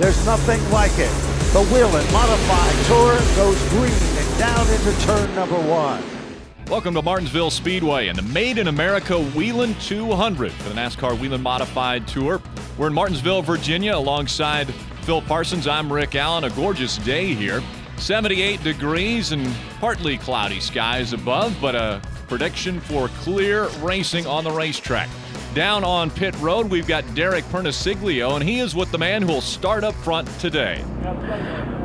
There's nothing like it. The Whelen Modified Tour goes green and down into turn number 1. Welcome to Martinsville Speedway and the Made in America Whelen 200 for the NASCAR Whelen Modified Tour. We're in Martinsville, Virginia, alongside Phil Parsons. I'm Rick Allen. A gorgeous day here. 78 degrees and partly cloudy skies above, but a prediction for clear racing on the racetrack. Down on pit road, we've got Derek Perniciglio, and he is with the man who will start up front today.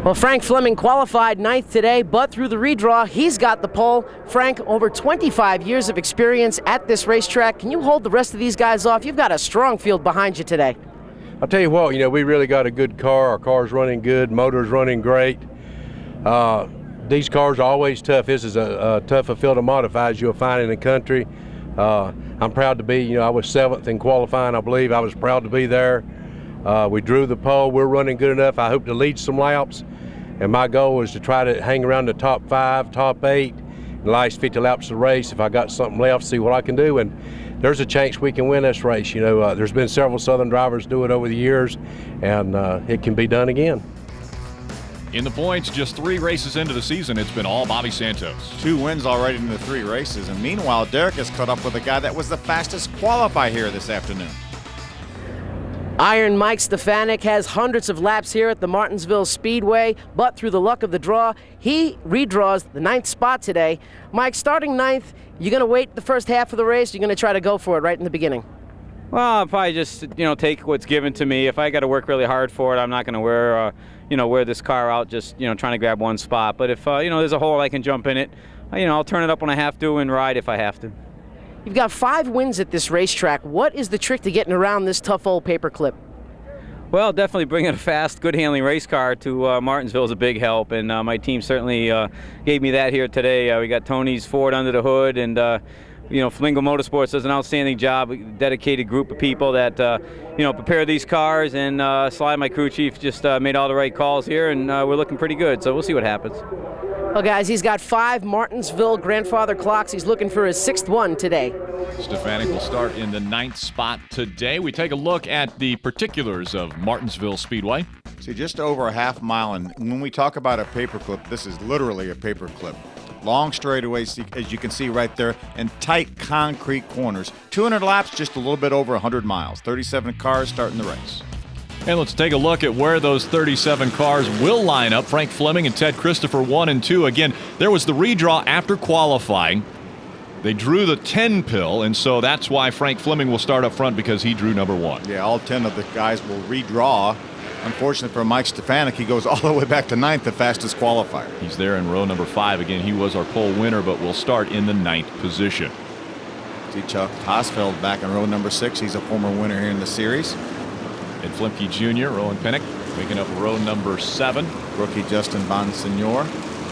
Well, Frank Fleming qualified 9th today, but through the redraw, he's got the pole. Frank, over 25 years of experience at this racetrack. Can you hold the rest of these guys off? You've got a strong field behind you today. I'll tell you what, we really got a good car. Our car's running good, motor's running great. These cars are always tough. This is a tougher field of modifieds you'll find in the country. I'm proud to be, I was 7th in qualifying, I believe. I was proud to be there. We drew the pole. We're running good enough. I hope to lead some laps. And my goal is to try to hang around the top 5, top 8, in the last 50 laps of the race. If I got something left, see what I can do. And there's a chance we can win this race. There's been several Southern drivers do it over the years, and it can be done again. In the points, just 3 races into the season, it's been all Bobby Santos. 2 wins already in the 3 races. And meanwhile, Derek has caught up with a guy that was the fastest qualifier here this afternoon. Iron Mike Stefanik has hundreds of laps here at the Martinsville Speedway, but through the luck of the draw, he redraws the 9th spot today. Mike, starting 9th, you're going to wait the first half of the race, you're going to try to go for it right in the beginning? Well, I'll probably just, take what's given to me. If I got to work really hard for it, I'm not going to wear this car out just, trying to grab one spot. But if, there's a hole I can jump in it, I'll turn it up when I have to and ride if I have to. You've got 5 wins at this racetrack. What is the trick to getting around this tough old paperclip? Well, definitely bringing a fast, good handling race car to Martinsville is a big help, and my team certainly gave me that here today. We got Tony's Ford under the hood, and Flamingo Motorsports does an outstanding job. A dedicated group of people that prepare these cars, and Sly, my crew chief, just made all the right calls here, and we're looking pretty good. So we'll see what happens. Well, guys, he's got 5 Martinsville grandfather clocks. He's looking for his 6th one today. Stefanik will start in the 9th spot today. We take a look at the particulars of Martinsville Speedway. See, just over a half mile, and when we talk about a paperclip, this is literally a paperclip. Long straightaways, as you can see right there, and tight concrete corners. 200 laps, just a little bit over 100 miles. 37 cars starting the race. And let's take a look at where those 37 cars will line up. Frank Fleming and Ted Christopher 1 and 2. Again, there was the redraw after qualifying. They drew the 10 pill, and so that's why Frank Fleming will start up front, because he drew number 1. Yeah, all 10 of the guys will redraw. Unfortunately for Mike Stefanik, he goes all the way back to 9th, the fastest qualifier. He's there in row number 5. Again, he was our pole winner, but will start in the 9th position. See Chuck Hosfeld back in row number 6. He's a former winner here in the series. And Flimke Jr., Rowan Pinnock, making up row number 7. Rookie Justin Bonsignor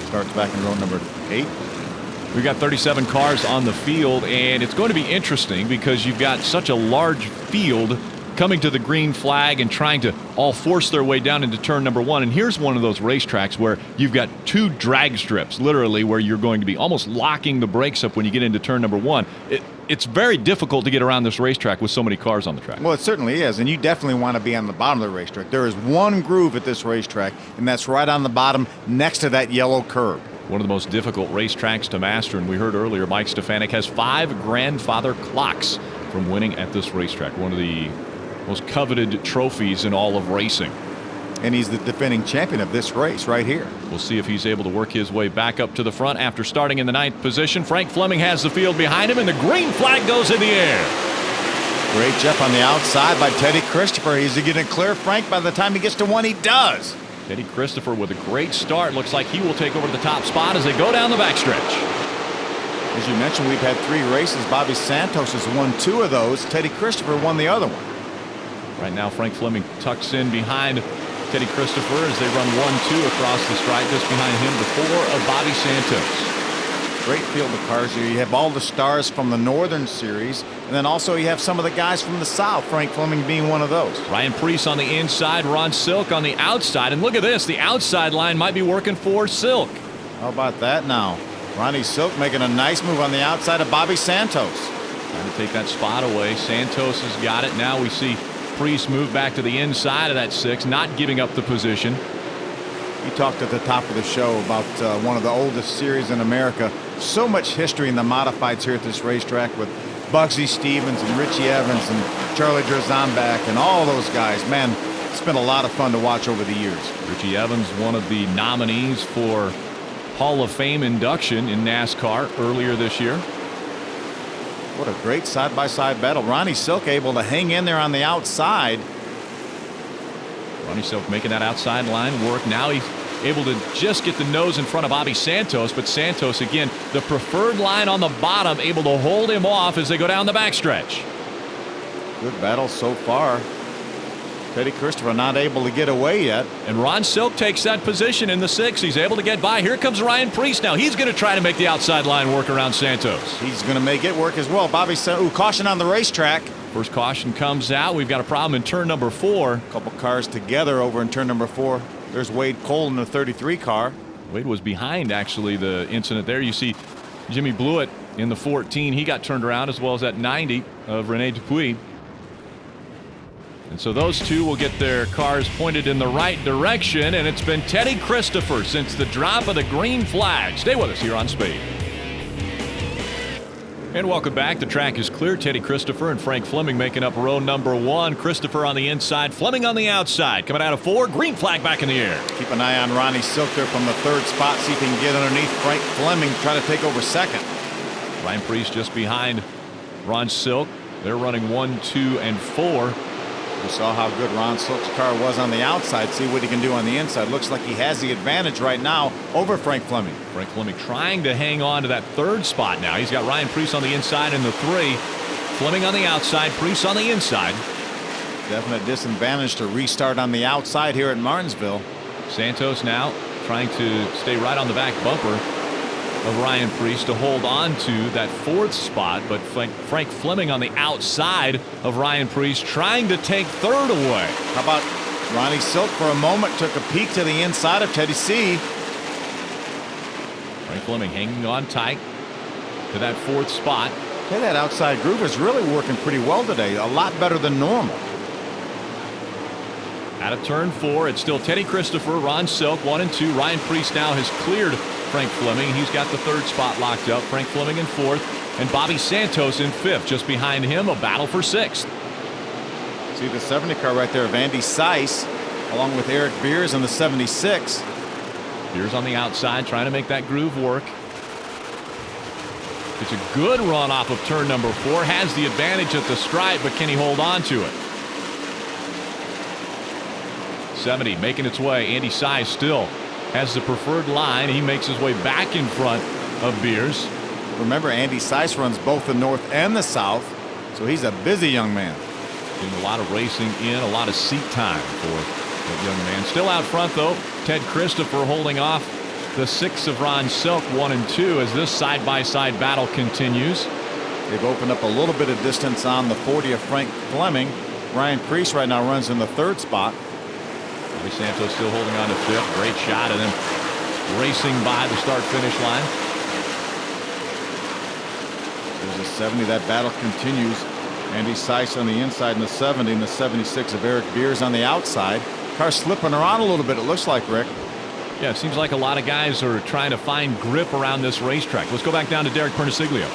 starts back in row number 8. We've got 37 cars on the field, and it's going to be interesting because you've got such a large field coming to the green flag and trying to all force their way down into turn number 1. And here's one of those racetracks where you've got 2 drag strips, literally, where you're going to be almost locking the brakes up when you get into turn number 1. It's very difficult to get around this racetrack with so many cars on the track. Well, it certainly is, and you definitely want to be on the bottom of the racetrack. There is one groove at this racetrack, and that's right on the bottom next to that yellow curb. One of the most difficult racetracks to master, and we heard earlier Mike Stefanik has 5 grandfather clocks from winning at this racetrack. One of the most coveted trophies in all of racing. And he's the defending champion of this race right here. We'll see if he's able to work his way back up to the front after starting in the 9th position. Frank Fleming has the field behind him, and the green flag goes in the air. Great job on the outside by Teddy Christopher. He's going to clear Frank by the time he gets to 1. He does. Teddy Christopher with a great start. Looks like he will take over the top spot as they go down the backstretch. As you mentioned, we've had 3 races. Bobby Santos has won 2 of those. Teddy Christopher won the other one. Right now, Frank Fleming tucks in behind Teddy Christopher as they run 1-2 across the stripe. Just behind him, the 4 of Bobby Santos. Great field of cars here. You have all the stars from the Northern Series, and then also you have some of the guys from the South, Frank Fleming being one of those. Ryan Preece on the inside, Ron Silk on the outside. And look at this, the outside line might be working for Silk. How about that now? Ronnie Silk making a nice move on the outside of Bobby Santos. Trying to take that spot away. Santos has got it. Now we see Preece moved back to the inside of that 6, not giving up the position. You talked at the top of the show about one of the oldest series in America. So much history in the modifieds here at this racetrack with Bugsy Stevens and Richie Evans and Charlie Drzonbach and all those guys. Man, it's been a lot of fun to watch over the years. Richie Evans, one of the nominees for Hall of Fame induction in NASCAR earlier this year. What a great side-by-side battle. Ronnie Silk able to hang in there on the outside. Ronnie Silk making that outside line work. Now he's able to just get the nose in front of Bobby Santos, but Santos, again, the preferred line on the bottom, able to hold him off as they go down the backstretch. Good battle so far. Teddy Christopher not able to get away yet. And Ron Silk takes that position in the 6. He's able to get by. Here comes Ryan Preece now. He's going to try to make the outside line work around Santos. He's going to make it work as well. Bobby said, ooh, caution on the racetrack. First caution comes out. We've got a problem in turn number 4. A couple cars together over in turn number 4. There's Wade Cole in the 33 car. Wade was behind, actually, the incident there. You see Jimmy Blewett in the 14. He got turned around, as well as that 90 of Rene Dupuis. And so those two will get their cars pointed in the right direction, and it's been Teddy Christopher since the drop of the green flag. Stay with us here on Speed. And welcome back. The track is clear. Teddy Christopher and Frank Fleming making up row number 1. Christopher on the inside, Fleming on the outside. Coming out of 4, green flag back in the air. Keep an eye on Ronnie Silk there from the 3rd spot. See if he can get underneath Frank Fleming, try to take over 2nd. Ryan Preece just behind Ron Silk. They're running 1, 2, and 4. We saw how good Ron Silk's car was on the outside. See what he can do on the inside. Looks like he has the advantage right now over Frank Fleming. Frank Fleming trying to hang on to that 3rd spot now. He's got Ryan Preece on the inside in the 3. Fleming on the outside, Preece on the inside. Definite disadvantage to restart on the outside here at Martinsville. Santos now trying to stay right on the back bumper of Ryan Preece to hold on to that 4th spot, but Frank Fleming on the outside of Ryan Preece trying to take 3rd away. How about Ronnie Silk for a moment took a peek to the inside of Teddy C. Frank Fleming hanging on tight to that 4th spot. Hey, that outside groove is really working pretty well today, a lot better than normal. Out of turn 4, it's still Teddy Christopher, Ron Silk, 1 and 2. Ryan Preece now has cleared Frank Fleming. He's got the 3rd spot locked up. Frank Fleming in 4th, and Bobby Santos in 5th. Just behind him, a battle for 6th. See the 70 car right there of Andy Seiss, along with Eric Beers in the 76. Beers on the outside, trying to make that groove work. It's a good run off of turn number 4. Has the advantage at the stripe, but can he hold on to it? 70 making its way. Andy Seiss still has the preferred line. He makes his way back in front of Beers. Remember, Andy Seiss runs both the north and the south, so he's a busy young man. Getting a lot of racing in, a lot of seat time for that young man. Still out front, though, Ted Christopher holding off the 6 of Ron Silk, 1 and 2, as this side-by-side battle continues. They've opened up a little bit of distance on the 40 of Frank Fleming. Ryan Preece right now runs in the 3rd spot. Bobby Santos still holding on to 5th. Great shot at him racing by the start-finish line. There's a 70. That battle continues. Andy Seiss on the inside in the 70, and the 76 of Eric Beers on the outside. Car slipping around a little bit, it looks like, Rick. Yeah, it seems like a lot of guys are trying to find grip around this racetrack. Let's go back down to Derek Perniciglio.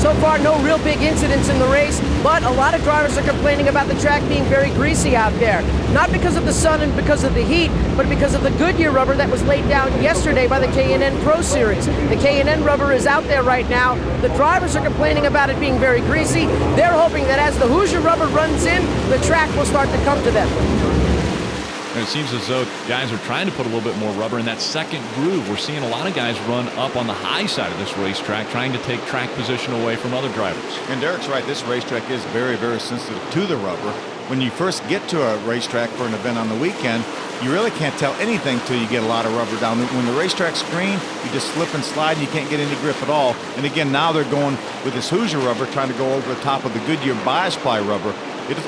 So far, no real big incidents in the race, but a lot of drivers are complaining about the track being very greasy out there. Not because of the sun and because of the heat, but because of the Goodyear rubber that was laid down yesterday by the K&N Pro Series. The K&N rubber is out there right now. The drivers are complaining about it being very greasy. They're hoping that as the Hoosier rubber runs in, the track will start to come to them. And it seems as though guys are trying to put a little bit more rubber in that 2nd groove. We're seeing a lot of guys run up on the high side of this racetrack, trying to take track position away from other drivers. And Derek's right, this racetrack is very, very sensitive to the rubber. When you first get to a racetrack for an event on the weekend, you really can't tell anything till you get a lot of rubber down. When the racetrack's green, you just slip and slide and you can't get any grip at all. And again, now they're going with this Hoosier rubber, trying to go over the top of the Goodyear bias ply rubber.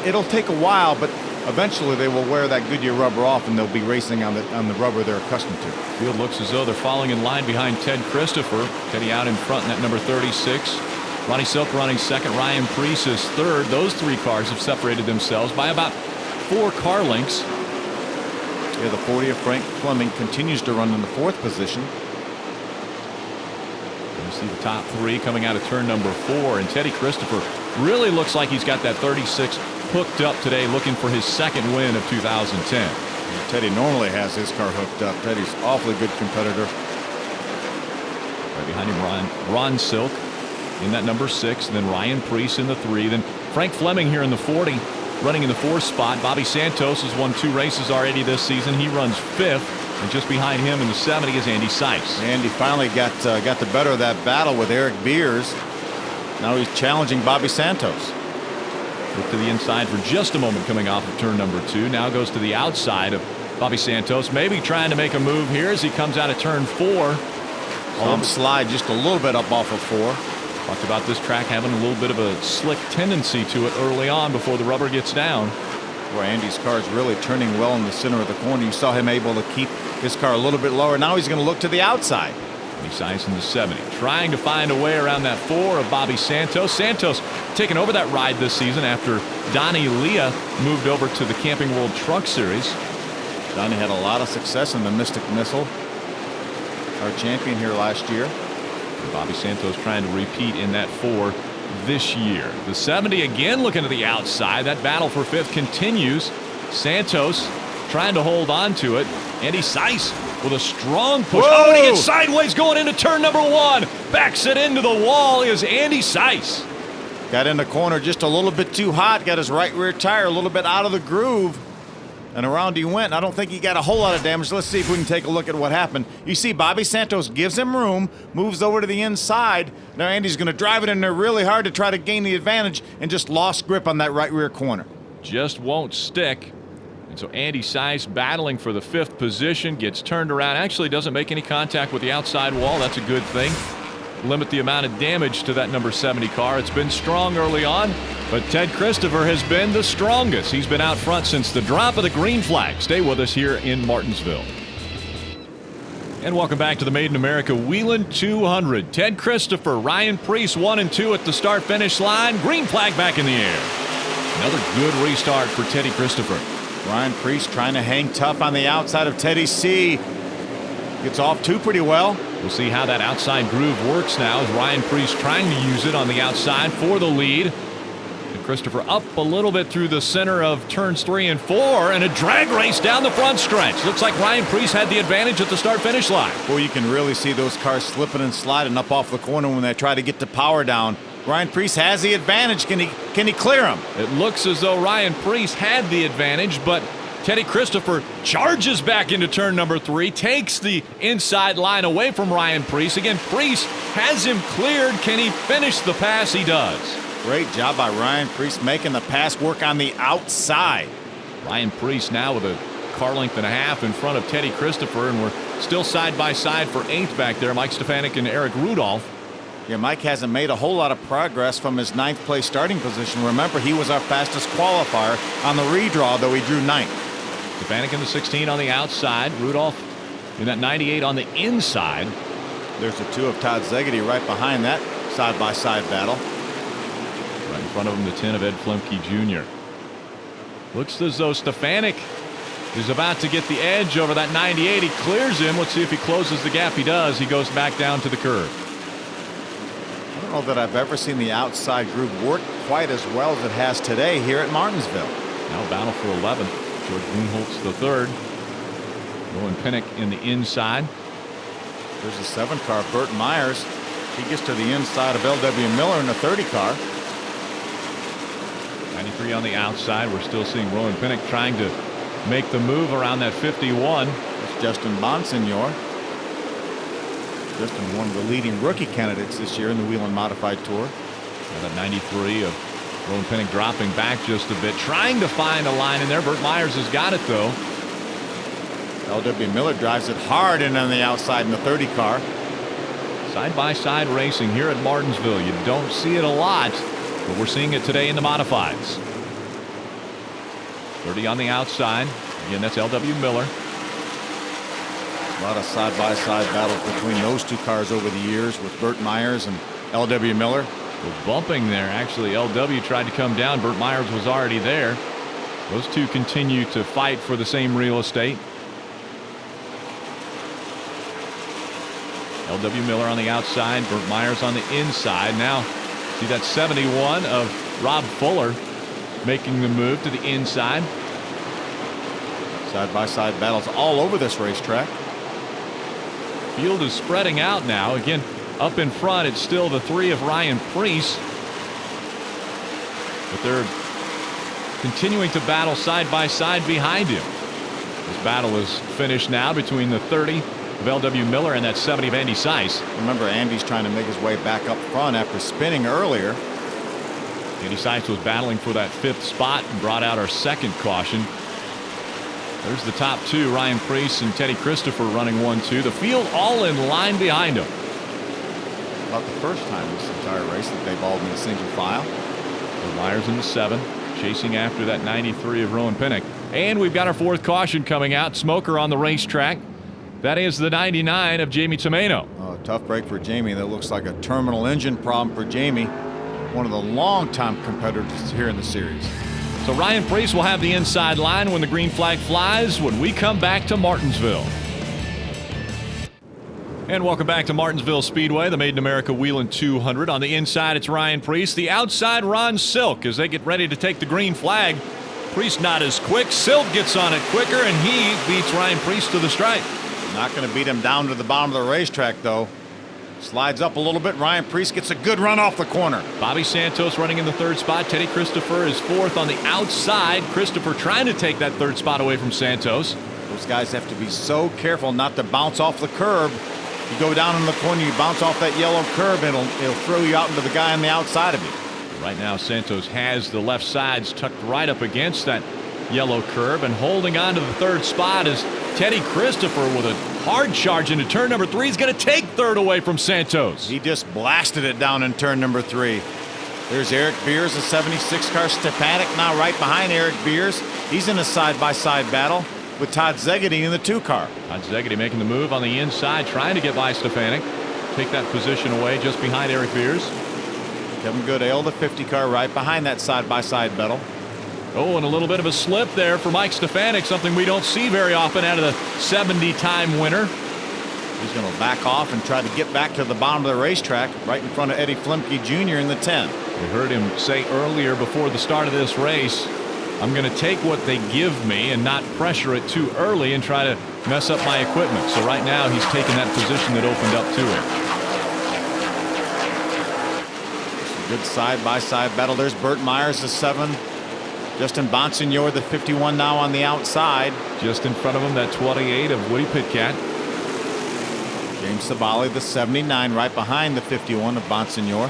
It'll take a while, but eventually they will wear that Goodyear rubber off and they'll be racing on the rubber they're accustomed to. Field looks as though they're falling in line behind Ted Christopher. Teddy out in front in that number 36. Ronnie Silk running second. Ryan Preece is third. Those three cars have separated themselves by about 4 car lengths. Yeah, the 40 of Frank Fleming continues to run in the 4th position. You see the top 3 coming out of turn number 4, and Teddy Christopher really looks like he's got that 36 hooked up today, looking for his second win of 2010. And Teddy normally has his car hooked up. Teddy's awfully good competitor. Right behind him, Ron Silk in that number 6, then Ryan Preece in the 3, then Frank Fleming here in the 40, running in the 4th spot. Bobby Santos has won 2 races already this season. He runs 5th. And just behind him in the 70 is Andy Seiss. Andy finally got the better of that battle with Eric Beers. Now he's challenging Bobby Santos. Look to the inside for just a moment coming off of turn number 2. Now goes to the outside of Bobby Santos. Maybe trying to make a move here as he comes out of turn 4. Saw him slide just a little bit up off of 4. Talked about this track having a little bit of a slick tendency to it early on before the rubber gets down. Boy, Andy's car is really turning well in the center of the corner. You saw him able to keep his car a little bit lower. Now he's going to look to the outside. Andy Seiss in the 70, trying to find a way around that 4 of Bobby Santos. Santos taking over that ride this season after Donnie Leah moved over to the Camping World Truck Series. Donnie had a lot of success in the Mystic Missile, our champion here last year. And Bobby Santos trying to repeat in that 4 this year. The 70 again looking to the outside. That battle for 5th continues. Santos trying to hold on to it. Andy Seiss with a strong push. Whoa! Oh, and he gets sideways going into turn number 1. Backs it into the wall is Andy Seiss. Got in the corner just a little bit too hot. Got his right rear tire a little bit out of the groove. And around he went. I don't think he got a whole lot of damage. Let's see if we can take a look at what happened. You see Bobby Santos gives him room, moves over to the inside. Now Andy's going to drive it in there really hard to try to gain the advantage and just lost grip on that right rear corner. Just won't stick. And so Andy Seiss battling for the 5th position, gets turned around, actually doesn't make any contact with the outside wall. That's a good thing. Limit the amount of damage to that number 70 car. It's been strong early on, but Ted Christopher has been the strongest. He's been out front since the drop of the green flag. Stay with us here in Martinsville. And welcome back to the Made in America Whelen 200. Ted Christopher, Ryan Preece 1 and 2 at the start-finish line. Green flag back in the air. Another good restart for Teddy Christopher. Ryan Preece trying to hang tough on the outside of Teddy C. Gets off 2 pretty well. We'll see how that outside groove works now as Ryan Preece trying to use it on the outside for the lead. And Christopher up a little bit through the center of turns 3 and 4, and a drag race down the front stretch. Looks like Ryan Preece had the advantage at the start-finish line. Boy, you can really see those cars slipping and sliding up off the corner when they try to get the power down. Ryan Preece has the advantage. Can he clear him? It looks as though Ryan Preece had the advantage, but Teddy Christopher charges back into turn number 3, takes the inside line away from Ryan Preece. Again, Preece has him cleared. Can he finish the pass? He does. Great job by Ryan Preece making the pass work on the outside. Ryan Preece now with a car length and a half in front of Teddy Christopher, and we're still side by side for 8th back there. Mike Stefanik and Eric Rudolph. Yeah, Mike hasn't made a whole lot of progress from his 9th place starting position. Remember, he was our fastest qualifier on the redraw, though he drew 9th. Stefanik in the 16 on the outside. Rudolph in that 98 on the inside. There's the 2 of Todd Zegedy right behind that side-by-side battle. Right in front of him, the 10 of Ed Flemke Jr. Looks as though Stefanik is about to get the edge over that 98. He clears him. Let's see if he closes the gap. He does. He goes back down to the curve. I don't know that I've ever seen the outside groove work quite as well as it has today here at Martinsville. Now battle for 11th. George Greenholtz the 3rd. Rowan Pinnock in the inside. There's a 7 car, Burt Myers. He gets to the inside of L.W. Miller in the 30 car. 93 on the outside. We're still seeing Rowan Pinnock trying to make the move around that 51. It's Justin Bonsignor. Justin, one of the leading rookie candidates this year in the Whelen Modified Tour. And that 93 of Rowan Pinnock dropping back just a bit, trying to find a line in there. Burt Myers has got it, though. L.W. Miller drives it hard in on the outside in the 30 car. Side-by-side racing here at Martinsville. You don't see it a lot, but we're seeing it today in the modifieds. 30 on the outside. Again, that's L.W. Miller. A lot of side-by-side battles between those 2 cars over the years with Burt Myers and L.W. Miller. bumping there. Actually, LW tried to come down. Burt Myers was already there. Those two continue to fight for the same real estate. LW Miller on the outside, Burt Myers on the inside. Now, see that 71 of Rob Fuller making the move to the inside. Side-by-side battles all over this racetrack. Field is spreading out now. Again, up in front, it's still the three of Ryan Preece. But they're continuing to battle side by side behind him. This battle is finished now between the 30 of LW Miller and that 70 of Andy Seiss. Remember, Andy's trying to make his way back up front after spinning earlier. Andy Seiss was battling for that 5th spot and brought out our 2nd caution. There's the top two, Ryan Preece and Teddy Christopher running 1-2. The field all in line behind them. About the first time this entire race that they've all been in single file. So Myers in the 7, chasing after that 93 of Rowan Pinnock. And we've got our 4th caution coming out. Smoker on the racetrack. That is the 99 of Jamie Tomeno. Oh, tough break for Jamie. That looks like a terminal engine problem for Jamie. One of the longtime competitors here in the series. So Ryan Preece will have the inside line when the green flag flies when we come back to Martinsville. And welcome back to Martinsville Speedway, the Made in America Whelen 200. On the inside, it's Ryan Preece. The outside, Ron Silk, as they get ready to take the green flag. Preece not as quick. Silk gets on it quicker, and he beats Ryan Preece to the stripe. Not going to beat him down to the bottom of the racetrack, though. Slides up a little bit. Ryan Preece gets a good run off the corner. Bobby Santos running in the 3rd spot. Teddy Christopher is 4th on the outside. Christopher trying to take that 3rd spot away from Santos. Those guys have to be so careful not to bounce off the curb. You go down in the corner, you bounce off that yellow curb, and it'll throw you out into the guy on the outside of you. Right now, Santos has the left sides tucked right up against that yellow curb, and holding on to the 3rd spot is Teddy Christopher with a hard charge into turn number 3. He's going to take 3rd away from Santos. He just blasted it down in turn number 3. There's Eric Beers, the 76 car. Stepanek now right behind Eric Beers. He's in a side-by-side battle with Todd Zegedy in the 2 car. Todd Zegedy making the move on the inside, trying to get by Stepanek. Take that position away just behind Eric Beers. Kevin Goodale, the 50 car, right behind that side-by-side battle. Oh, and a little bit of a slip there for Mike Stepanek, something we don't see very often out of the 70-time winner. He's going to back off and try to get back to the bottom of the racetrack, right in front of Eddie Flimke Jr. in the 10. We heard him say earlier before the start of this race, I'm going to take what they give me and not pressure it too early and try to mess up my equipment. So right now he's taking that position that opened up to him. Good side-by-side battle. There's Burt Myers, the 7. Justin Bonsignor, the 51, now on the outside. Just in front of him, that 28 of Woody Pitkat. James Sabali, the 79, right behind the 51 of Bonsignor.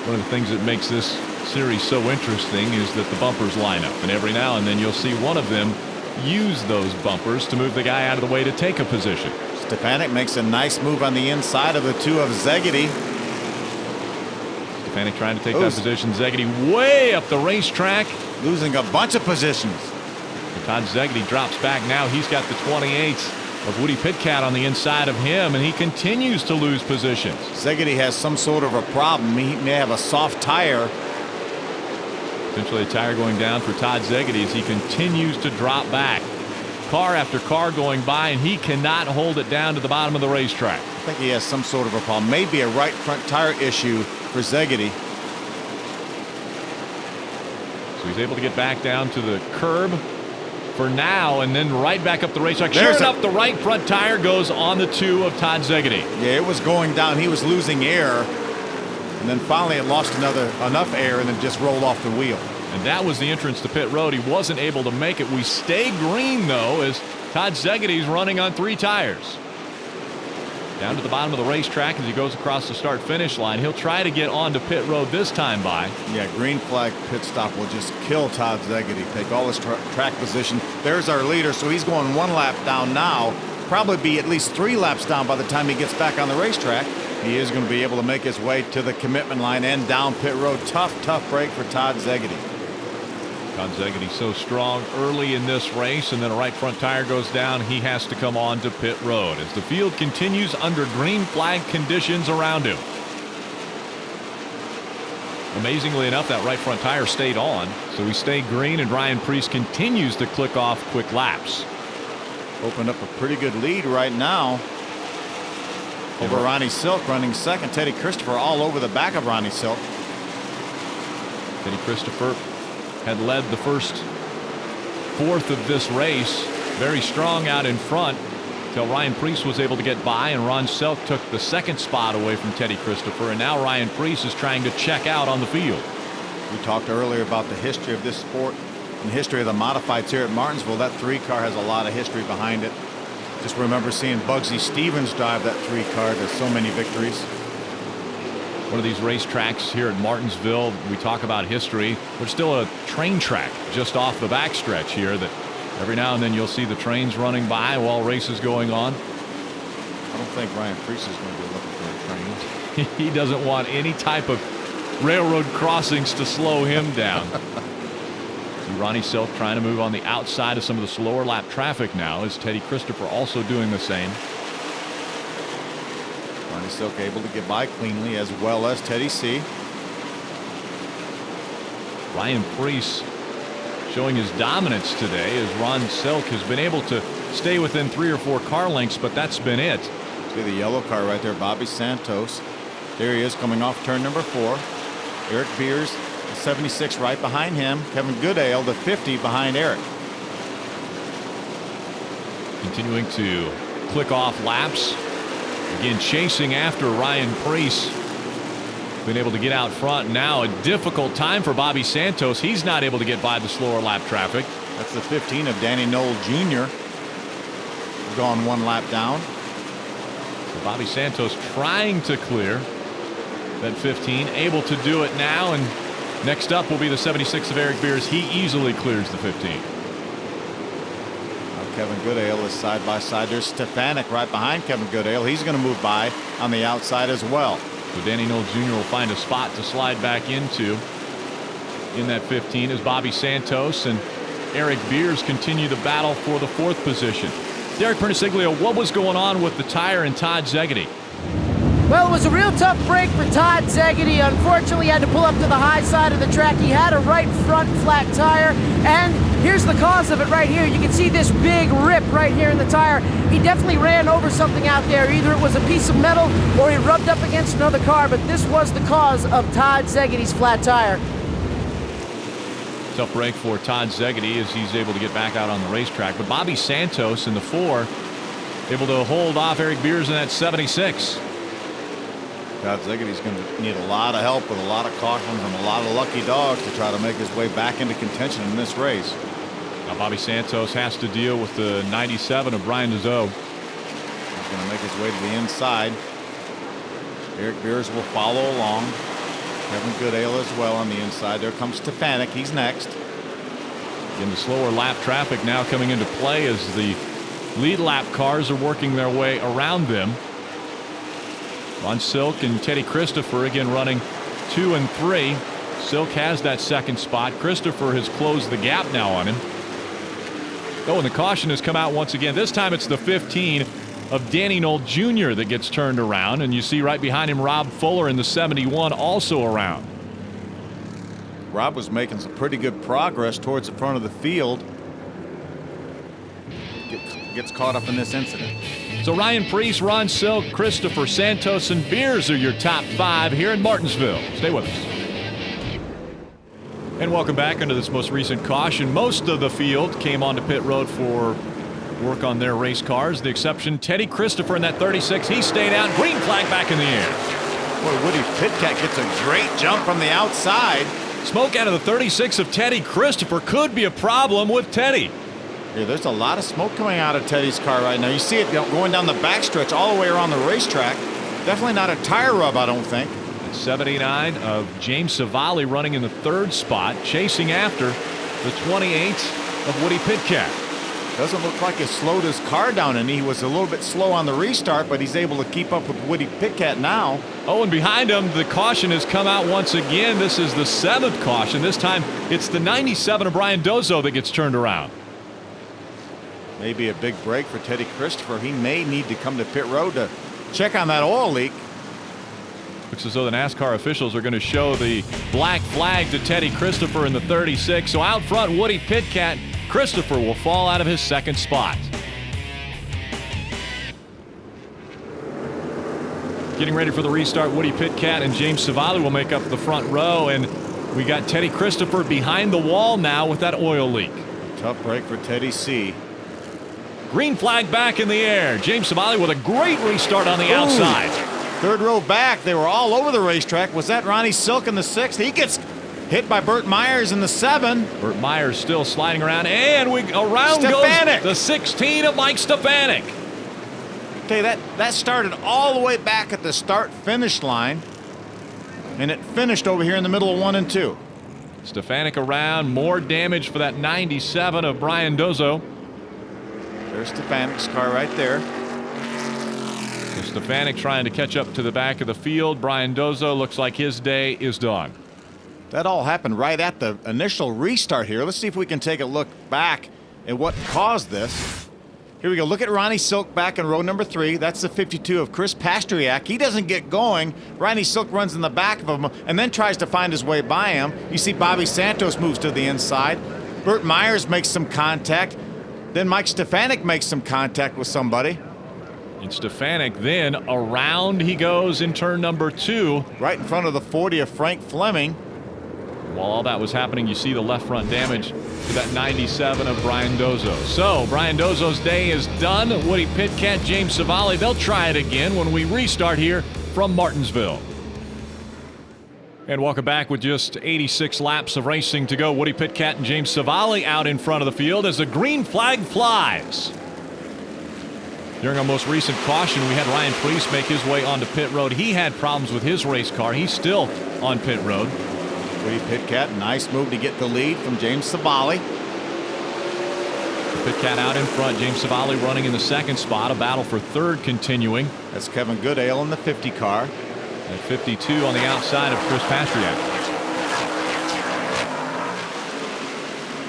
One of the things that makes this series so interesting is that the bumpers line up, and every now and then you'll see one of them use those bumpers to move the guy out of the way to take a position. Stepanek makes a nice move on the inside of the 2 of Zegedy. Stepanek trying to take that position. Zegedy way up the racetrack. Losing a bunch of positions. And Todd Zegedy drops back now. He's got the 28s of Woody Pitkat on the inside of him, and he continues to lose positions. Zegedy has some sort of a problem. He may have a soft tire. Potentially a tire going down for Todd Zegedy as he continues to drop back. Car after car going by, and he cannot hold it down to the bottom of the racetrack. I think he has some sort of a problem. Maybe a right front tire issue for Zegedy. So he's able to get back down to the curb for now, and then right back up the racetrack. Sure enough, the right front tire goes on the 2 of Todd Zegedy. Yeah, it was going down. He was losing air. And then finally it lost enough air and then just rolled off the wheel. And that was the entrance to pit road. He wasn't able to make it. We stay green, though, as Todd Zegedy's running on 3 tires. Down to the bottom of the racetrack as he goes across the start-finish line. He'll try to get onto pit road this time by. Yeah, green flag pit stop will just kill Todd Zegedy. Take all his track position. There's our leader, so he's going 1 lap down now. Probably be at least 3 laps down by the time he gets back on the racetrack. He is going to be able to make his way to the commitment line and down pit road. Tough break for Todd Zegedy. Todd Zegedy so strong early in this race, and then a right front tire goes down. He has to come on to pit road as the field continues under green flag conditions around him. Amazingly enough, that right front tire stayed on, so we stay green, and Ryan Preece continues to click off quick laps. Opened up a pretty good lead right now over Ronnie Silk, running second. Teddy Christopher all over the back of Ronnie Silk. Teddy Christopher had led the first fourth of this race, very strong out in front, until Ryan Preece was able to get by, and Ron Selk took the second spot away from Teddy Christopher, and now Ryan Preece is trying to check out on the field. We talked earlier about the history of this sport and history of the modifieds here at Martinsville. That 3-car has a lot of history behind it. Just remember seeing Bugsy Stevens drive that 3-car to so many victories. One of these racetracks here at Martinsville, we talk about history. There's still a train track just off the backstretch here that every now and then you'll see the trains running by while races going on. I don't think Ryan Preece is going to be looking for a train. He doesn't want any type of railroad crossings to slow him down. See Ronnie Silk trying to move on the outside of some of the slower lap traffic now, as Teddy Christopher also doing the same. Ronnie Silk able to get by cleanly, as well as Teddy C. Ryan Preece showing his dominance today, as Ron Selk has been able to stay within 3 or 4 car lengths, but that's been it. See the yellow car right there, Bobby Santos. There he is coming off turn number 4. Eric Beers, the 76 right behind him. Kevin Goodale, the 50 behind Eric. Continuing to click off laps. Again, chasing after Ryan Preece. Been able to get out front. Now a difficult time for Bobby Santos. He's not able to get by the slower lap traffic. That's the 15 of Danny Knoll Jr. Gone 1 lap down. So Bobby Santos trying to clear that 15. Able to do it now. And next up will be the 76 of Eric Beers. He easily clears the 15. Kevin Goodale is side by side. There's Stefanik right behind Kevin Goodale. He's going to move by on the outside as well. So Danny Knoll Jr. will find a spot to slide back into in that 15 as Bobby Santos and Eric Beers continue the battle for the 4th position. Derek Perniciglio, what was going on with the tire and Todd Zegedy? Well, it was a real tough break for Todd Zegedy. Unfortunately, he had to pull up to the high side of the track. He had a right front flat tire, and here's the cause of it right here. You can see this big rip right here in the tire. He definitely ran over something out there. Either it was a piece of metal or he rubbed up against another car, but this was the cause of Todd Zegedy's flat tire. Tough break for Todd Zegedy as he's able to get back out on the racetrack. But Bobby Santos in the 4 able to hold off Eric Beers in that 76. Todd Zegedy's going to need a lot of help with a lot of caution from a lot of lucky dogs to try to make his way back into contention in this race. Now Bobby Santos has to deal with the 97 of Brian Dezoe. He's going to make his way to the inside. Eric Beers will follow along. Kevin Goodale as well on the inside. There comes Stefanik. He's next. In the slower lap traffic now coming into play as the lead lap cars are working their way around them. Ron Silk and Teddy Christopher again running 2 and 3. Silk has that 2nd spot. Christopher has closed the gap now on him. Oh, and the caution has come out once again. This time it's the 15 of Danny Knoll Jr. that gets turned around, and you see right behind him Rob Fuller in the 71 also around. Rob was making some pretty good progress towards the front of the field. Gets caught up in this incident. So Ryan Preece, Ron Silk, Christopher Santos, and Beers are your top 5 here in Martinsville. Stay with us. And welcome back into this most recent caution. Most of the field came onto pit road for work on their race cars. The exception, Teddy Christopher in that 36. He stayed out. Green flag back in the air. Boy, Woody Pitcat gets a great jump from the outside. Smoke out of the 36 of Teddy Christopher could be a problem with Teddy. Yeah, there's a lot of smoke coming out of Teddy's car right now. You see it going down the backstretch all the way around the racetrack. Definitely not a tire rub, I don't think. 79 of James Savali running in the 3rd spot, chasing after the 28 of Woody Pitcat. Doesn't look like he slowed his car down, and he was a little bit slow on the restart, but he's able to keep up with Woody Pitcat now. Oh, and behind him, the caution has come out once again. This is the 7th caution. This time, it's the 97 of Brian Dozo that gets turned around. Maybe a big break for Teddy Christopher. He may need to come to pit road to check on that oil leak. Looks as though the NASCAR officials are going to show the black flag to Teddy Christopher in the 36. So out front, Woody Pitkat. Christopher will fall out of his second spot. Getting ready for the restart, Woody Pitkat and James Savali will make up the front row. And we got Teddy Christopher behind the wall now with that oil leak. Tough break for Teddy C. Green flag back in the air. James Savali with a great restart on the outside. Third row back, they were all over the racetrack. Was that Ronnie Silk in the 6th? He gets hit by Burt Myers in the 7. Burt Myers still sliding around, and around Stefanik. goes the 16 of Mike Stefanik. Okay, that started all the way back at the start-finish line, and it finished over here in the middle of 1 and 2. Stefanik around, more damage for that 97 of Brian Dozo. There's Stefanik's car right there. So Stefanik trying to catch up to the back of the field. Brian Dozo looks like his day is done. That all happened right at the initial restart here. Let's see if we can take a look back at what caused this. Here we go. Look at Ronnie Silk back in row number 3. That's the 52 of Chris Pastriak. He doesn't get going. Ronnie Silk runs in the back of him and then tries to find his way by him. You see Bobby Santos moves to the inside. Burt Myers makes some contact. Then Mike Stefanik makes some contact with somebody. And Stefanik then around he goes in turn number 2. Right in front of the 40 of Frank Fleming. While all that was happening, you see the left front damage to that 97 of Brian Dozo. So Brian Dozo's day is done. Woody Pitkat, James Savali, they'll try it again when we restart here from Martinsville. And welcome back with just 86 laps of racing to go. Woody Pitkat and James Savali out in front of the field as the green flag flies. During our most recent caution, we had Ryan Preece make his way onto pit road. He had problems with his race car. He's still on pit road. Woody Pitkat, nice move to get the lead from James Savali. Pitkat out in front. James Savali running in the second spot. A battle for third continuing. That's Kevin Goodale in the 50 car. At 52 on the outside of Chris Pastriak.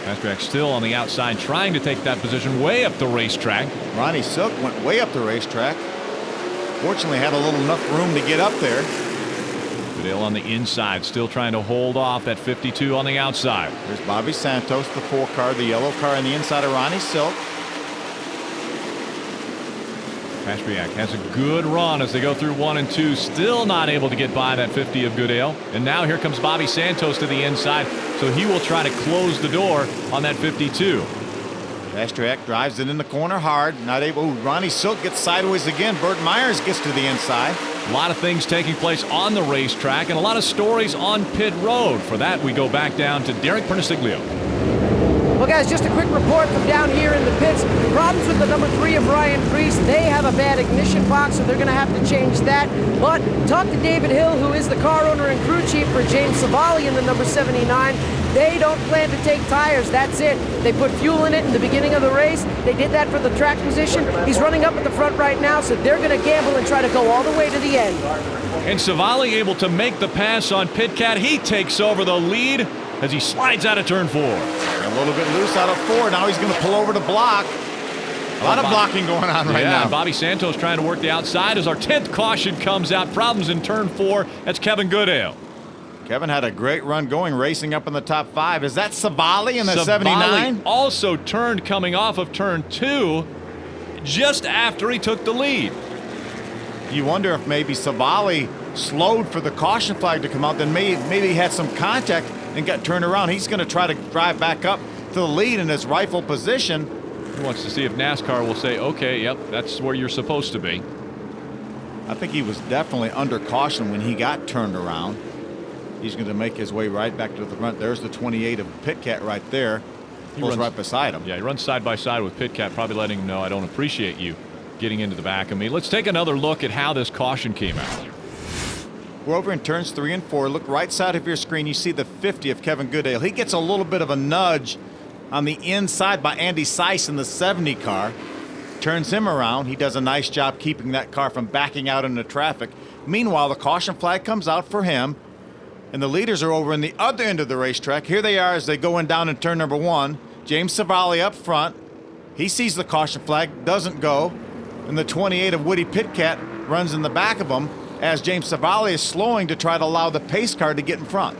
Pastriak still on the outside trying to take that position way up the racetrack. Ronnie Silk went way up the racetrack. Fortunately had a little enough room to get up there. Goodale on the inside still trying to hold off that 52 on the outside. There's Bobby Santos, the 4 car, the yellow car on the inside of Ronnie Silk. Pastriak has a good run as they go through 1 and 2. Still not able to get by that 50 of Goodale. And now here comes Bobby Santos to the inside. So he will try to close the door on that 52. Pastriak drives it in the corner hard. Not able. Ooh, Ronnie Silk gets sideways again. Burt Myers gets to the inside. A lot of things taking place on the racetrack and a lot of stories on pit road. For that, we go back down to Derek Perniciglio. Well, guys, just a quick report from down here in the pits. Problems with the number 3 of Ryan Preece. They have a bad ignition box, so they're going to have to change that. But talk to David Hill, who is the car owner and crew chief for James Savali in the number 79. They don't plan to take tires. That's it. They put fuel in it in the beginning of the race. They did that for the track position. He's running up at the front right now, so they're going to gamble and try to go all the way to the end. And Savali able to make the pass on Pitkat. He takes over the lead as he slides out of turn 4. A little bit loose out of 4. Now he's going to pull over to block. A lot of blocking going on right now. Bobby Santos trying to work the outside as our 10th caution comes out. Problems in turn 4. That's Kevin Goodale. Kevin had a great run going, racing up in the top 5. Is that Savali in the 79? Also turned coming off of turn 2 just after he took the lead. You wonder if maybe Savali slowed for the caution flag to come out, then maybe he had some contact and got turned around. He's going to try to drive back up to the lead in his rifle position. He wants to see if NASCAR will say, okay, yep, that's where you're supposed to be. I think he was definitely under caution when he got turned around. He's going to make his way right back to the front. There's the 28 of Pitkat right there. He runs right beside him. Yeah, he runs side by side with Pitkat, probably letting him know, I don't appreciate you getting into the back of me. Let's take another look at how this caution came out. We're over in turns 3 and 4. Look right side of your screen. You see the 50 of Kevin Goodale. He gets a little bit of a nudge on the inside by Andy Seiss in the 70 car. Turns him around. He does a nice job keeping that car from backing out into traffic. Meanwhile, the caution flag comes out for him. And the leaders are over in the other end of the racetrack. Here they are as they go in down in turn number 1. James Savali up front. He sees the caution flag, doesn't go. And the 28 of Woody Pitkat runs in the back of him. as James Savali is slowing to try to allow the pace car to get in front.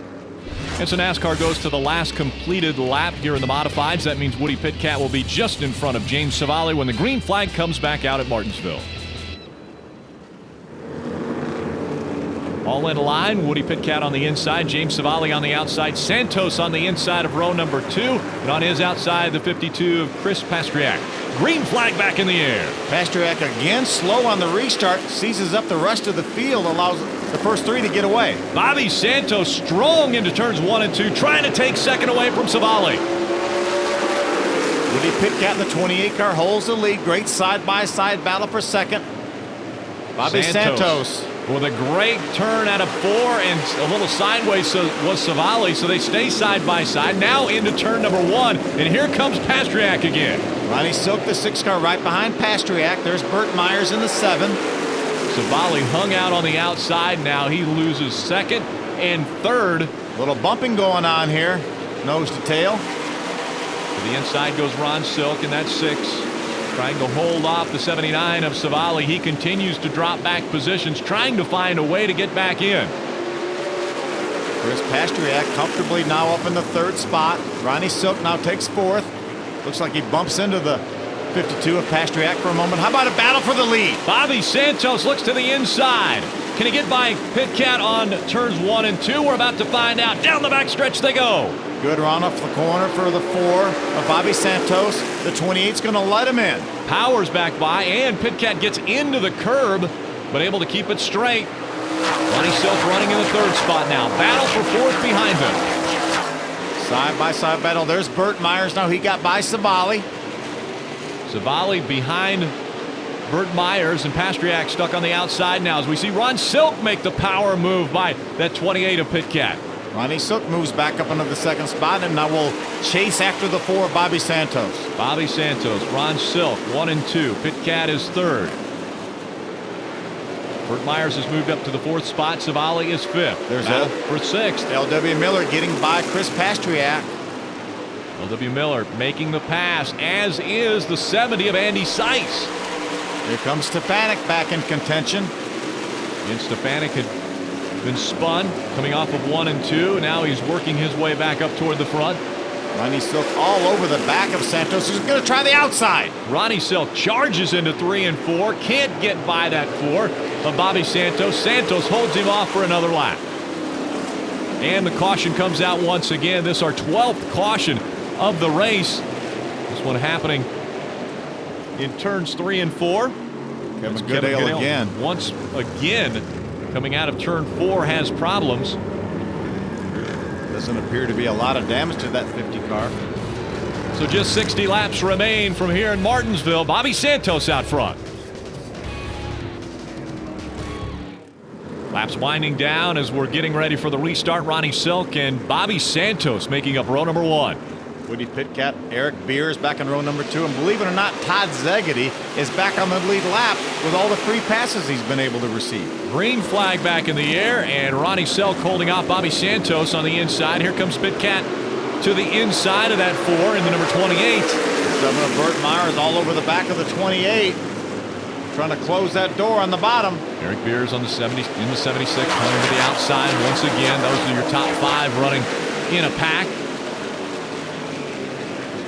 And so NASCAR goes to the last completed lap here in the Modifieds. That means Woody Pitkat will be just in front of James Savali when the green flag comes back out at Martinsville. All in line, Woody Pitkat on the inside, James Savali on the outside, Santos on the inside of row number 2, and on his outside, the 52 of Chris Pastriak. Green flag back in the air. Pastriak again slow on the restart, seizes up the rest of the field, allows the first 3 to get away. Bobby Santos strong into turns 1 and 2, trying to take second away from Savali. Woody Pitkat, the 28 car, holds the lead. Great side-by-side battle for second. Bobby Santos with a great turn out of 4 and a little sideways was Savali, so they stay side by side. Now into turn number 1, and here comes Pastriak again. Ronnie Silk, the 6 car, right behind Pastriak. There's Burt Myers in the 7. Savali hung out on the outside. Now he loses second and third. Little bumping going on here, nose to tail. To the inside goes Ron Silk in that 6. Trying to hold off the 79 of Savali. He continues to drop back positions, trying to find a way to get back in. Chris Pastriak comfortably now up in the 3rd spot. Ronnie Silk now takes 4th. Looks like he bumps into the 52 of Pastriak for a moment. How about a battle for the lead? Bobby Santos looks to the inside. Can he get by Pitkat on turns 1 and 2? We're about to find out. Down the back stretch they go. Good run off the corner for the 4 of Bobby Santos. The 28's going to let him in. Powers back by, and Pitkat gets into the curb, but able to keep it straight. Ronnie Silk running in the 3rd spot now. Battle for 4th behind him. Side-by-side battle. There's Burt Myers. Now he got by Savali. Savali behind Burt Myers, and Pastriak stuck on the outside now as we see Ron Silk make the power move by that 28 of Pitkat. Ronnie Silk moves back up into the 2nd spot, and now will chase after the 4 of Bobby Santos. Bobby Santos, Ron Silk, 1 and 2. Pitkat is 3rd. Burt Myers has moved up to the 4th spot. Savali is 5th. There's battle for 6th. L.W. Miller getting by Chris Pastriak. L.W. Miller making the pass, as is the 70 of Andy Seiss. Here comes Stefanik back in contention. And Stefanik had been spun, coming off of 1 and 2. Now he's working his way back up toward the front. Ronnie Silk all over the back of Santos, who's going to try the outside. Ronnie Silk charges into 3 and 4. Can't get by that 4 of Bobby Santos. Santos holds him off for another lap. And the caution comes out once again. This is our 12th caution of the race. This one happening in turns 3 and 4. Kevin Goodale again. Once again, coming out of turn 4, has problems. Doesn't appear to be a lot of damage to that 50 car. So just 60 laps remain from here in Martinsville. Bobby Santos out front. Laps winding down as we're getting ready for the restart. Ronnie Silk and Bobby Santos making up row number 1. Woody Pitkat, Eric Beers back in row number 2, and believe it or not, Todd Zegedy is back on the lead lap with all the free passes he's been able to receive. Green flag back in the air, and Ronnie Silk holding off Bobby Santos on the inside. Here comes Pitkat to the inside of that 4 in the number 28. Seven of Burt Myers all over the back of the 28, trying to close that door on the bottom. Eric Beers on the 70 in the 76, running to the outside once again. Those are your top 5 running in a pack.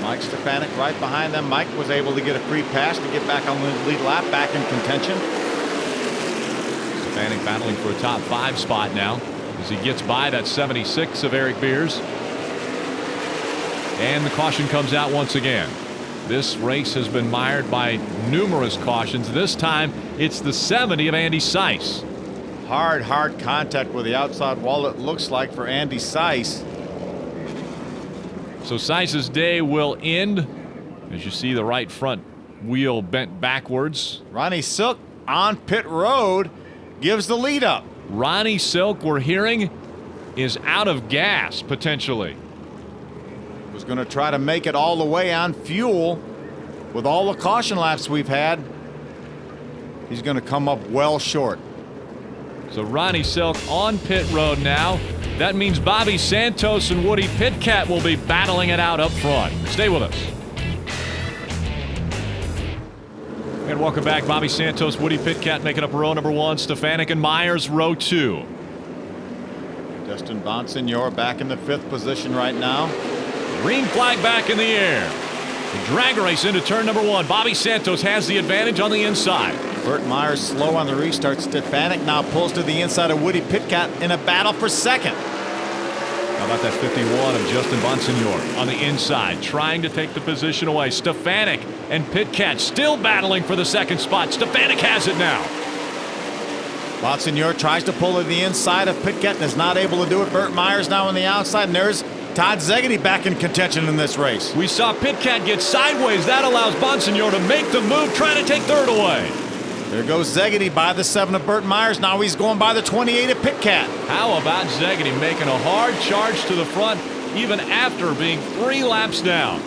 Mike Stefanik right behind them. Mike was able to get a free pass to get back on the lead lap, back in contention. Stefanik battling for a top 5 spot now as he gets by that 76 of Eric Beers. And the caution comes out once again. This race has been mired by numerous cautions. This time it's the 70 of Andy Seiss. Hard contact with the outside wall, it looks like, for Andy Seiss. So Seiss's day will end as you see the right front wheel bent backwards. Ronnie Silk on pit road gives the lead up. Ronnie Silk, we're hearing, is out of gas potentially. Was going to try to make it all the way on fuel. With all the caution laps we've had, he's going to come up well short. So Ronnie Silk on pit road now. That means Bobby Santos and Woody Pitkat will be battling it out up front. Stay with us. And welcome back. Bobby Santos, Woody Pitkat making up row number 1. Stefanik and Myers, row 2. Justin Bonsignor back in the 5th position right now. Green flag back in the air. The drag race into turn number 1. Bobby Santos has the advantage on the inside. Burt Myers slow on the restart. Stefanik now pulls to the inside of Woody Pitkat in a battle for second. How about that 51 of Justin Bonsignor on the inside, trying to take the position away. Stefanik and Pitkat still battling for the second spot. Stefanik has it now. Bonsignor tries to pull to the inside of Pitkat and is not able to do it. Burt Myers now on the outside, and there's Todd Szegedy back in contention in this race. We saw Pitkat get sideways. That allows Bonsignor to make the move, trying to take third away. There goes Szegedy by the 7 of Burt Myers. Now he's going by the 28 of Pitkat. How about Szegedy making a hard charge to the front, even after being 3 laps down?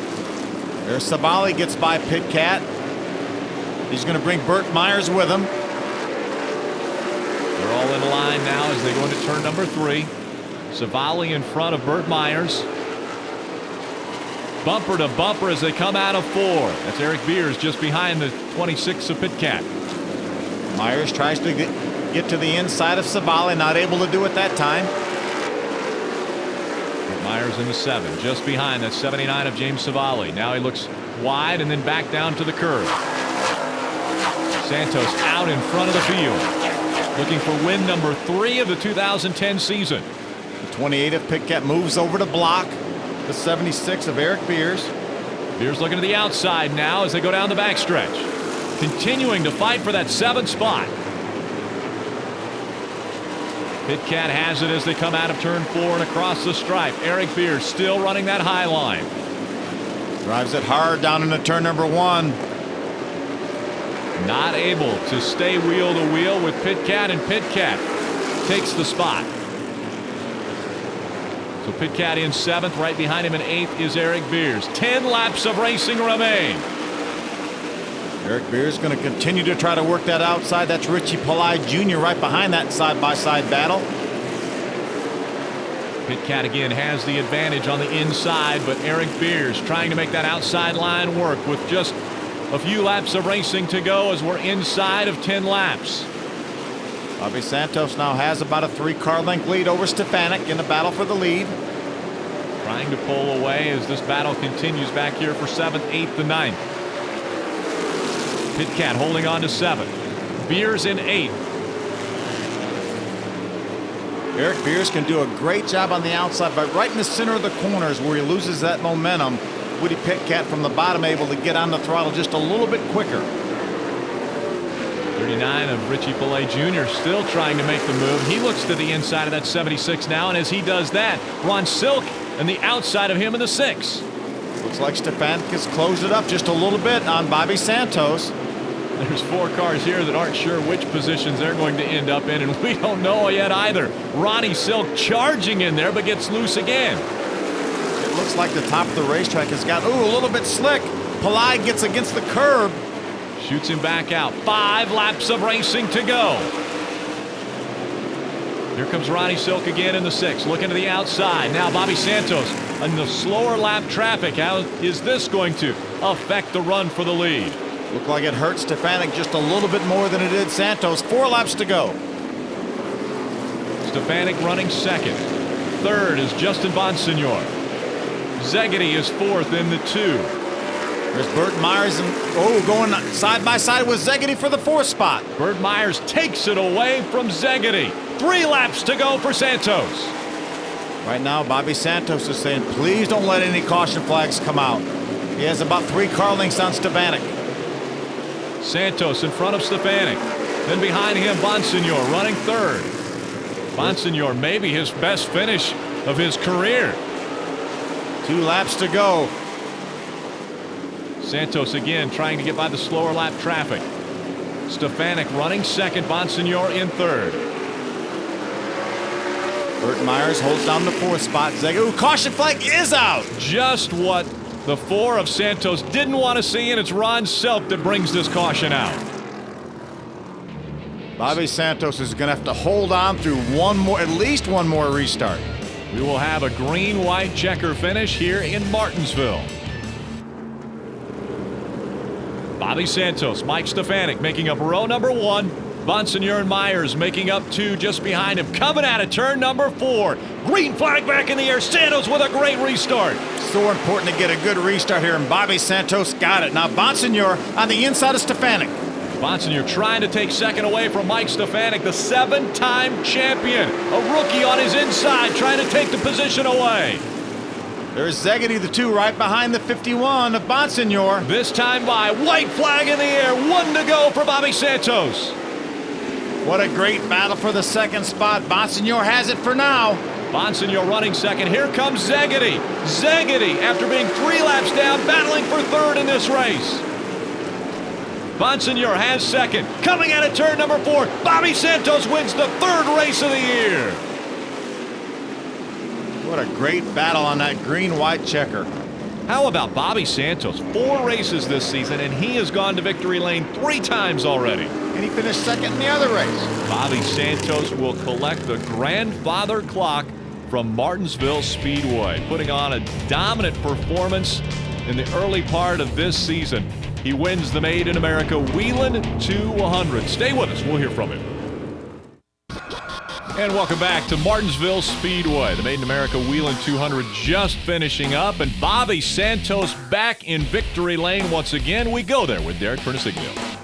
There's Savali gets by Pitkat. He's going to bring Burt Myers with him. They're all in line now as they go into turn number 3. Savali in front of Burt Myers. Bumper to bumper as they come out of 4. That's Eric Beers just behind the 26 of Pitkat. Myers tries to get to the inside of Savali, not able to do it that time. Burt Myers in the 7, just behind that 79 of James Savali. Now he looks wide and then back down to the curve. Santos out in front of the field, looking for win number 3 of the 2010 season. The 28 of Pitkat moves over to block the 76 of Eric Beers. Beers looking to the outside now as they go down the backstretch, continuing to fight for that 7th spot. Pitkat has it as they come out of turn 4 and across the stripe. Eric Beers still running that high line. Drives it hard down into turn number 1. Not able to stay wheel to wheel with Pitkat, and Pitkat takes the spot. So Pitkat in 7th, right behind him in 8th is Eric Beers. 10 laps of racing remain. Eric Beers going to continue to try to work that outside. That's Richie Palai Jr. right behind that side-by-side battle. Pitkat again has the advantage on the inside, but Eric Beers trying to make that outside line work with just a few laps of racing to go as we're inside of 10 laps. Bobby Santos now has about a 3-car length lead over Stefanik in the battle for the lead. Trying to pull away as this battle continues back here for 7th, 8th, and 9th. Pitkat holding on to 7th. Beers in 8th. Eric Beers can do a great job on the outside, but right in the center of the corners where he loses that momentum, Woody Pitkat from the bottom able to get on the throttle just a little bit quicker. 39 of Richie Palais Jr. still trying to make the move. He looks to the inside of that 76 now, and as he does that, Ron Silk and the outside of him in the 6. Looks like Stefanik has closed it up just a little bit on Bobby Santos. There's 4 cars here that aren't sure which positions they're going to end up in, and we don't know yet either. Ronnie Silk charging in there, but gets loose again. It looks like the top of the racetrack has got, a little bit slick. Palai gets against the curb. Shoots him back out. 5 laps of racing to go. Here comes Ronnie Silk again in the 6, looking to the outside. Now Bobby Santos in the slower lap traffic. How is this going to affect the run for the lead? Looked like it hurt Stefanik just a little bit more than it did Santos. 4 laps to go. Stefanik running 2nd. 3rd is Justin Bonsignor. Szegedy is 4th in the 2. There's Burt Myers and going side by side with Szegedy for the 4th spot. Burt Myers takes it away from Szegedy. 3 laps to go for Santos. Right now, Bobby Santos is saying, please don't let any caution flags come out. He has about 3 car lengths on Stefanik. Santos in front of Stefanik. Then behind him, Bonsignor running 3rd. Bonsignor maybe his best finish of his career. 2 laps to go. Santos again trying to get by the slower lap traffic. Stefanik running 2nd, Bonsignor in 3rd. Burt Myers holds down the 4th spot. Szegedy, caution flag is out. Just what the 4 of Santos didn't want to see, and it's Ron Selk that brings this caution out. Bobby Santos is going to have to hold on through at least one more restart. We will have a green-white checker finish here in Martinsville. Bobby Santos, Mike Stefanik making up row number 1. Bonsignor and Myers making up 2 just behind him. Coming out of turn number 4. Green flag back in the air. Santos with a great restart. So important to get a good restart here, and Bobby Santos got it. Now Bonsignor on the inside of Stefanik. Bonsignor trying to take second away from Mike Stefanik, the 7-time champion. A rookie on his inside trying to take the position away. There's Zegedy, the 2, right behind the 51 of Bonsignor. This time by, white flag in the air, 1 to go for Bobby Santos. What a great battle for the second spot. Bonsignor has it for now. Bonsignor running second. Here comes Zegedy. Zegedy, after being 3 laps down, battling for third in this race. Bonsignor has second. Coming out of turn number 4, Bobby Santos wins the 3rd race of the year. What a great battle on that green-white checker. How about Bobby Santos? 4 races this season, and he has gone to victory lane 3 times already. And he finished second in the other race. Bobby Santos will collect the grandfather clock from Martinsville Speedway, putting on a dominant performance in the early part of this season. He wins the Made in America Whelen 200. Stay with us. We'll hear from him. And welcome back to Martinsville Speedway. The Made in America Whelen 200 just finishing up, and Bobby Santos back in victory lane once again. We go there with Derek Pernisigno.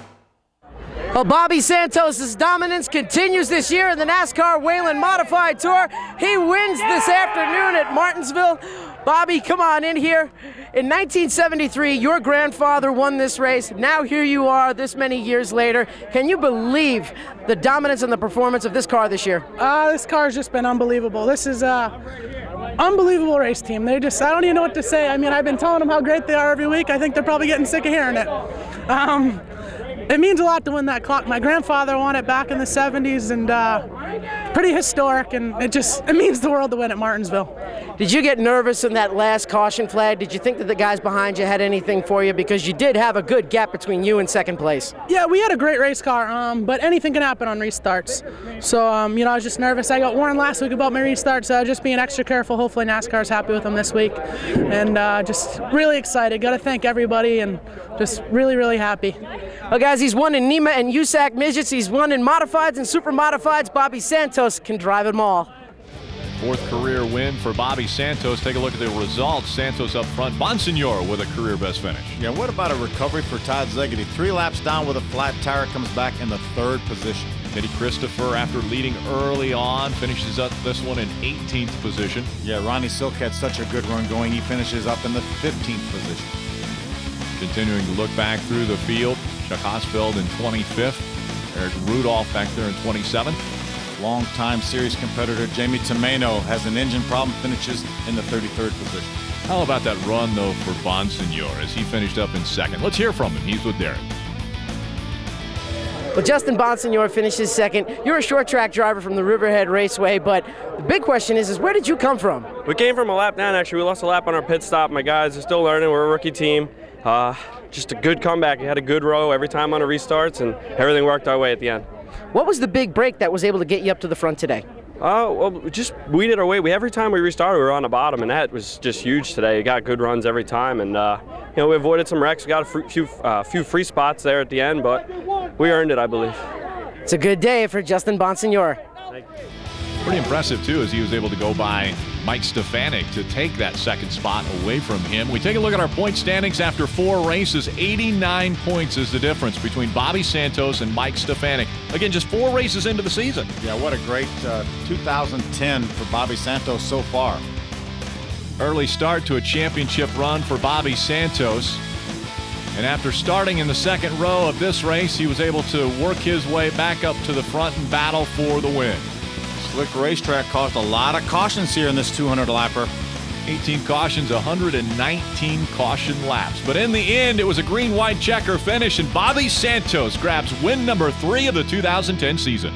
Well, Bobby Santos' dominance continues this year in the NASCAR Whelen Modified Tour. He wins this afternoon at Martinsville. Bobby, come on in here. In 1973, your grandfather won this race. Now here you are this many years later. Can you believe the dominance and the performance of this car this year? This car's just been unbelievable. This is a unbelievable race team. They just, I don't even know what to say. I mean, I've been telling them how great they are every week. I think they're probably getting sick of hearing it. It means a lot to win that clock. My grandfather won it back in the 70s, and pretty historic, and it means the world to win at Martinsville. Did you get nervous in that last caution flag? Did you think that the guys behind you had anything for you? Because you did have a good gap between you and second place. Yeah, we had a great race car, but anything can happen on restarts. So, I was just nervous. I got warned last week about my restarts, so just being extra careful. Hopefully NASCAR's happy with them this week. And just really excited. Got to thank everybody, and just really, really happy. Well, guys, he's won in NEMA and USAC midgets. He's won in modifieds and super modifieds. Bobby Santos can drive them all. 4th career win for Bobby Santos. Take a look at the results. Santos up front. Bonsignor with a career best finish. Yeah, what about a recovery for Todd Zegedy? 3 laps down with a flat tire, comes back in the 3rd position. Eddie Christopher, after leading early on, finishes up this one in 18th position. Yeah, Ronnie Silk had such a good run going. He finishes up in the 15th position. Continuing to look back through the field, Chuck Hosfeld in 25th. Eric Rudolph back there in 27th. Longtime series competitor Jamie Tomeno has an engine problem, finishes in the 33rd position. How about that run, though, for Bonsignor as he finished up in 2nd? Let's hear from him. He's with Derek. Well, Justin Bonsignor finishes 2nd. You're a short track driver from the Riverhead Raceway, but the big question is where did you come from? We came from a lap down, actually. We lost a lap on our pit stop. My guys are still learning. We're a rookie team. Just a good comeback. We had a good row every time on the restarts, and everything worked our way at the end. What was the big break that was able to get you up to the front today? Well, we did our way. Every time we restarted, we were on the bottom, and that was just huge today. We got good runs every time, and we avoided some wrecks. We got a few free spots there at the end, but we earned it, I believe. It's a good day for Justin Bonsignor. Pretty impressive, too, as he was able to go by Mike Stefanik to take that 2nd spot away from him. We take a look at our point standings after 4 races. 89 points is the difference between Bobby Santos and Mike Stefanik. Again, just 4 races into the season. Yeah, what a great 2010 for Bobby Santos so far. Early start to a championship run for Bobby Santos. And after starting in the 2nd row of this race, he was able to work his way back up to the front and battle for the win. Slick racetrack caused a lot of cautions here in this 200-lapper. 18 cautions, 119 caution laps. But in the end, it was a green-white checker finish, and Bobby Santos grabs win number 3 of the 2010 season.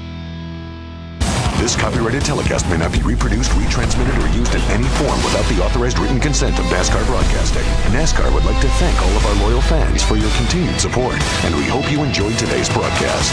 This copyrighted telecast may not be reproduced, retransmitted, or used in any form without the authorized written consent of NASCAR Broadcasting. NASCAR would like to thank all of our loyal fans for your continued support, and we hope you enjoyed today's broadcast.